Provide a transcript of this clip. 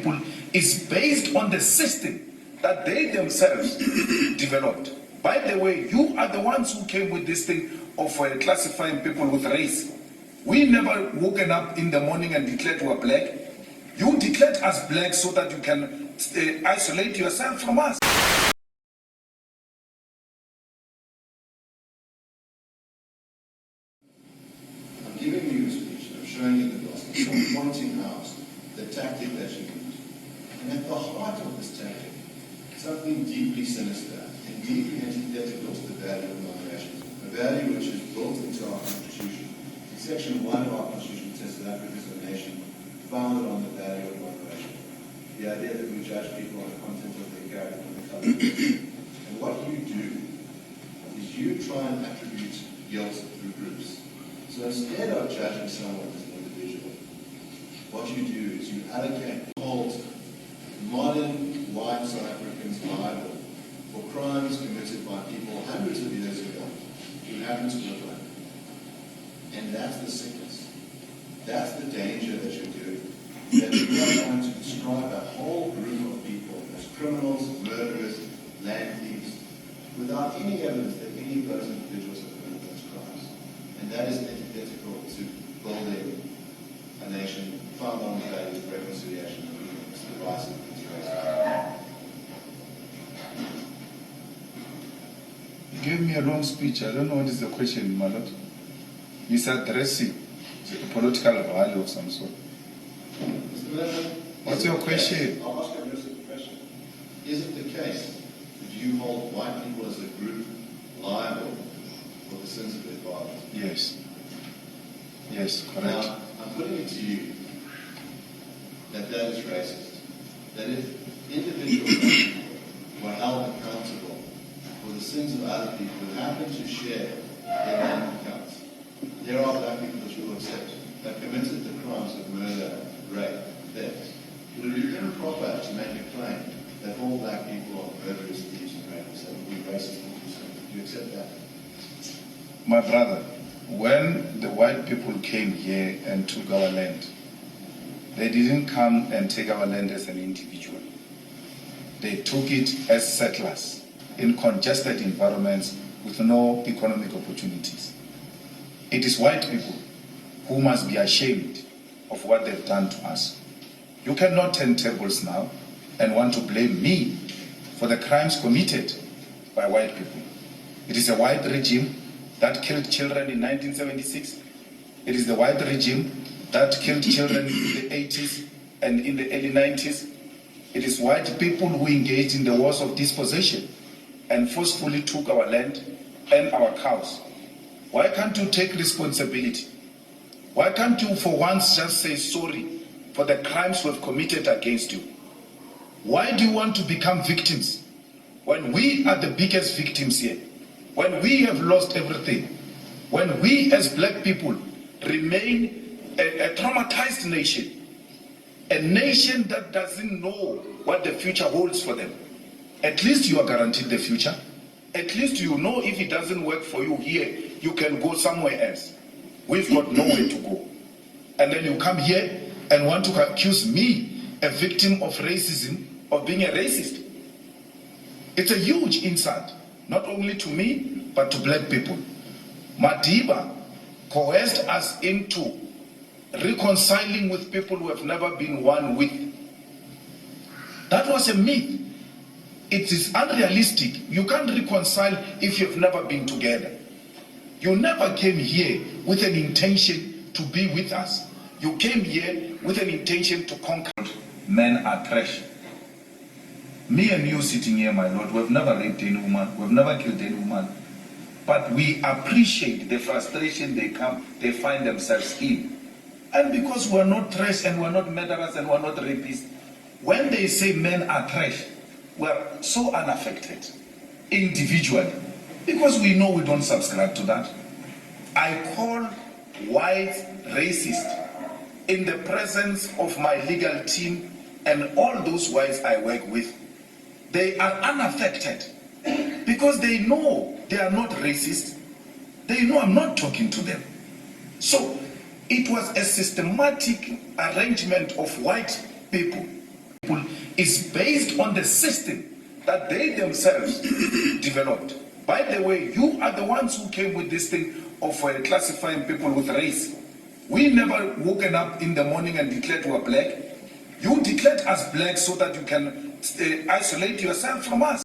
people is based on the system that they themselves developed. By the way, you are the ones who came with this thing of classifying people with race. We never woken up in the morning and declared we were black. You declared us black so that you can isolate yourself from us. I'm giving you a speech, I'm showing you the gospel, I'm pointing out the tactic that you used. And at the heart of this tactic, something deeply sinister and deeply antithetical to the value of non-nationalism, a value which is built into our Constitution. In Section 1 of our Constitution says South Africa is a nation founded on the value of moderation. The idea that we judge people on the content of their character and the color of their skin. And what you do is you try and attribute guilt through groups. So instead of judging someone as an individual, what you do is you allocate, hold modern white South Africans liable for crimes committed by people hundreds of years ago who happen to live like that. And that's the sickness. That's the danger that you're doing. That you are trying to describe a whole group of people as criminals, murderers, land thieves, without any evidence that any of those individuals have committed those crimes. And that is antithetical to building a nation founded on the values of reconciliation and against the vice of race. You gave me a long speech. I don't know what is the question, my lord. He's addressing a political value of some sort. Mr. Malema, what's your question? I'll ask you a simple question. Is it the case that you hold white people as a group liable for the sins of their fathers? Yes. Yes, correct. Now, I'm putting it to you that that is racist. That if individual black people were held accountable for the sins of other people who happen to share their bank accounts, there are black people that you will accept that committed the crimes of murder, rape, theft. Would it be improper to make a claim that all black people are murderers, thieves, and rapists? That would be racist. Do you accept that? My brother, when the white people came here and took our land, they didn't come and take our land as an individual. They took it as settlers in congested environments with no economic opportunities. It is white people who must be ashamed of what they've done to us. You cannot turn tables now and want to blame me for the crimes committed by white people. It is a white regime that killed children in 1976. It is the white regime that killed children in the 80s and in the early 90s. It is white people who engaged in the wars of dispossession and forcefully took our land and our cows. Why can't you take responsibility? Why can't you for once just say sorry for the crimes we've committed against you? Why do you want to become victims when we are the biggest victims here? When we have lost everything? When we as black people remain a traumatized nation? A nation that doesn't know what the future holds for them. At least you are guaranteed the future. At least you know if it doesn't work for you here, you can go somewhere else. We've got nowhere to go. And then you come here and want to accuse me, a victim of racism, of being a racist. It's a huge insult, not only to me, but to black people. Madiba coerced us into reconciling with people who have never been one with. That was a myth. It is unrealistic. You can't reconcile if you've never been together. You never came here with an intention to be with us. You came here with an intention to conquer. Men are trash. Me and you sitting here, my lord, we've never raped any woman, we've never killed any woman. But we appreciate the frustration they find themselves in. And because we're not trash and we're not murderers and we're not rapists, when they say men are trash, we're so unaffected individually. Because we know we don't subscribe to that. I call whites racist in the presence of my legal team and all those whites I work with. They are unaffected because they know they are not racist. They know I'm not talking to them. So it was a systematic arrangement of white people is based on the system that they themselves developed. By the way, you are the ones who came with this thing of classifying people with race. We never woken up in the morning and declared we were black. You declared us black so that you can isolate yourself from us.